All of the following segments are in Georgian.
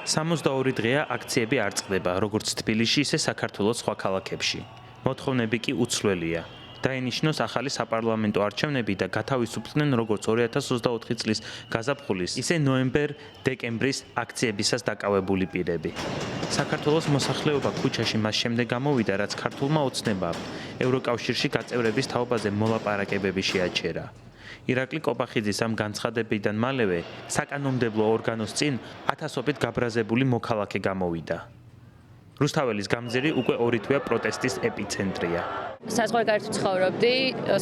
62 დღეა აქციები არ წყდება, როგორც თბილისში, ისე საქართველოს სხვა ქალაქებში. მოთხოვნები კი უცვლელია. დაინიშნოს ახალი საპარლამენტო არჩევნები და გათავისუფლდნენ როგორც 2024 წლის გაზაფხულის, ისე ნოემბერ-დეკემბრის აქციებისას დაკავებული პირები. საქართველოს მოსახლეობა ქუჩაში მას შემდეგ გამოვიდა, რაც ქართულმა ოცნებამ ევროკავშირში გაწევრების თაობაზე მოლაპარაკებები შეაჩერა. ირაკლი კოპახიძის ამ განცხადებიდან მალევე საკანონმდებლო ორგანოს წინ ათასობით გაბრაზებული მოქალაქე გამოვიდა. რუსთაველის გამზირი უკვე 2 თვეა პროტესტის ეპიცენტრია. საზღვარგარეთ ცხოვრობდი,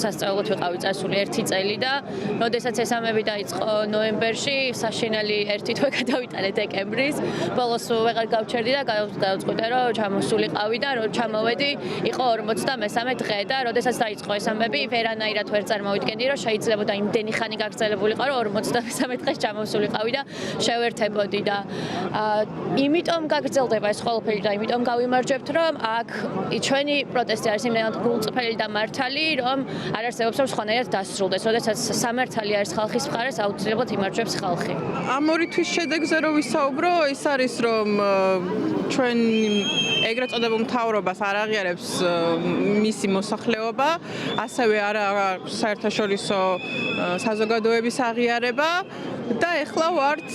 სასწავლებლად ვიყავი წასული 1 წელი და როდესაც ესამები დაიწყო ნოემბერში, საშინელი 1 თვე გადავიტანე დეკემბრის. ბოლოს ვეღარ გავჩერდი და გავწყვიტე, რომ ჩამოსულიყავი და რომ ჩამოვედი, იყო 43 დღე და როდესაც დაიწყო ესამები, ვერანაირად ვერ წარმოვიდგენდი, რომ შეიძლებოდა იმდენი ხანი გაგრძელებულიყო, რომ 43 დღეს ჩამოსულიყავი და შევერთებოდი და იმიტომ გაგრძელდება ეს ყველაფერი და იმიტომ გავიმარჯვებთ, რომ აქ ჩვენი პროტესტი არის იმდენად გულწრფელი და მართალი, რომ არ არსებობს რომ სხვანაირად დასრულდეს. როდესაც სამართალი არის ხალხის მხარეს, აუცილებლად იმარჯვებს ხალხი. ამ 2 თვის შედეგზე რო ვისაუბრო, ის არის რომ ჩვენ ეგრეთ წოდებულ მთავრობას არ აღიარებს მისი მოსახლეობა, ასევე არა საერთაშორისო საზოგადოების აღიარება და ეხლა ვართ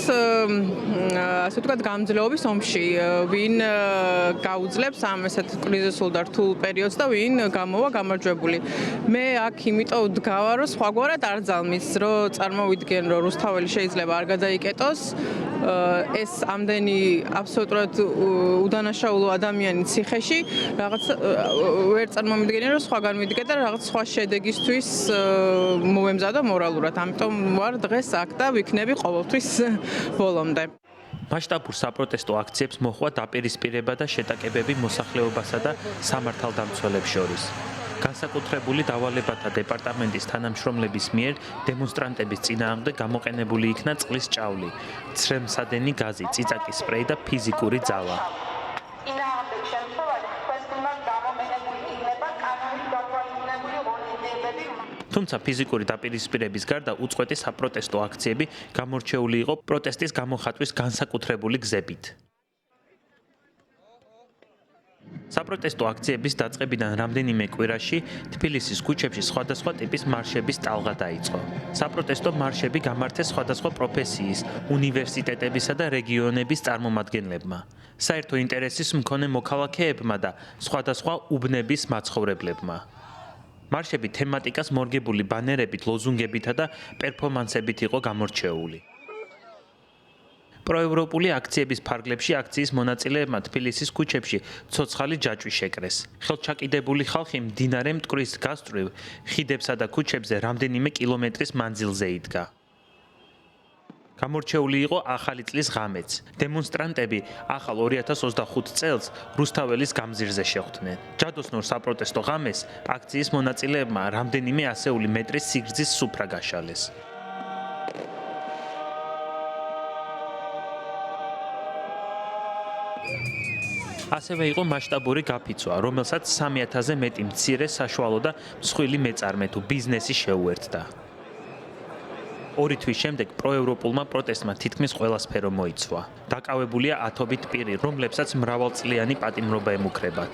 ასე ვთქვათ გამძლეობის ომში, ვინ გაუძლებს ამ ესეთ კრიზისულ და რთულ პერიოდს და ვინ გამოვა გამარჯვებული. მე აქ იმიტომ ვდგავა, რომ სხვაგვარად არ ძალმის, რომ წარმოვიდგენ, რომ რუსთაველი შეიძლება არ გადაიკეტოს. ეს ამდენი აბსოლუტურად უდანაშაულო ადამიანი ციხეში რაღაც ვერ წარმომიდგენია, რომ სხვაგან მიდგე და რაღაც სხვა შედეგისთვის მოვემზადო მორალურად. ამიტომ ვარ დღეს აქ და ვიქნები ყოველთვის ბოლომდე. მასშტაბურ საპროტესტო აქციებს მოჰყვა დაპირისპირება და შეტაკებები მოსახლეობასა და სამართალდამცველებს შორის. განსაკუთრებული დავალებათა დეპარტამენტის თანამშრომლების მიერ დემონსტრანტების წინააღმდეგ გამოყენებული იქნა წყლის ჭავლი, ცრემსადენი გაზი, წიწაკის სპრეი და ფიზიკური ძალა. წინააღმდეგ შემთხვევაში თქვენს მიმართ გამოყენებული იქნება კანონით გათვალისწინებული ღონისძიებები. თუმცა ფიზიკური დაპირისპირების გარდა უწყვეტი საპროტესტო აქციები გამორჩეული იყო პროტესტის გამოხატვის განსაკუთრებული გზებით. საპროტესტო აქციების დაწყებიდან რამდენიმე კვირაში თბილისის ქუჩებში სხვადასხვა ტიპის მარშების ტალღა დაიწყო. საპროტესტო მარშები გამართეს სხვადასხვა პროფესიის, უნივერსიტეტებისა და რეგიონების წარმომადგენლებმა, საერთო ინტერესის მქონე მოქალაქეებმა და სხვადასხვა უბნების მაცხოვრებლებმა. მარშები თემატიკას მორგებული ბანერებით, ლოზუნგებითა და პერფორმანსებით იყო გამორჩეული. პროევროპული აქციების ფარგლებში აქციის მონაწილეებმა თბილისის ქუჩებში ცოცხალი ჯაჭვი შეკრეს. ხელჩაკიდებული ხალხი მდინარე მტკვრის გასწვრივ ხიდებსა და ქუჩებზე რამდენიმე კილომეტრის მანძილზე იდგა. გამორჩეული იყო ახალი წლის ღამეც. დემონსტრანტები ახალ 2025 წელს რუსთაველის გამზირზე შეხვდნენ. ჯადოსნურ საპროტესტო ღამეს აქციის მონაწილეებმა რამდენიმე ასეული მეტრის სიგრძის სუფრა გაშალეს. ასევე იყო მასშტაბური გაფიცვა, რომელსაც 3000-ზე მეტი მცირე, საშუალო და მსხვილი მეწარმე თუ ბიზნესი შეუერთდა. 2 თვის შემდეგ პროევროპულმა პროტესტმა თითქმის ყველა სფერო მოიცვა. დაკავებულია ათობით პირი, რომლებსაც მრავალწლიანი პატიმრობა ემუქრებათ.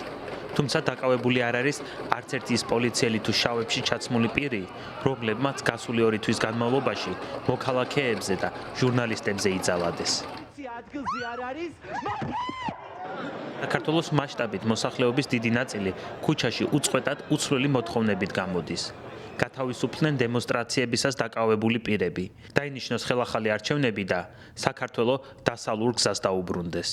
თუმცა დაკავებული არ არის არც ერთი ის პოლიციელი თუ შავებში ჩაცმული პირი, რომლებმაც გასული 2 თვის განმავლობაში მოქალაქეებზე და ჟურნალისტებზე იძალადეს. საქართველოს მასშტაბით მოსახლეობის დიდი ნაწილი ქუჩაში უწყვეტად უცვლელი მოთხოვნებით გამოდის. გათავისუფლდნენ დემონსტრაციებისას დაკავებული პირები. დაინიშნოს ხელახალი არჩევნები და საქართველო დასალურ გზას დაუბრუნდეს.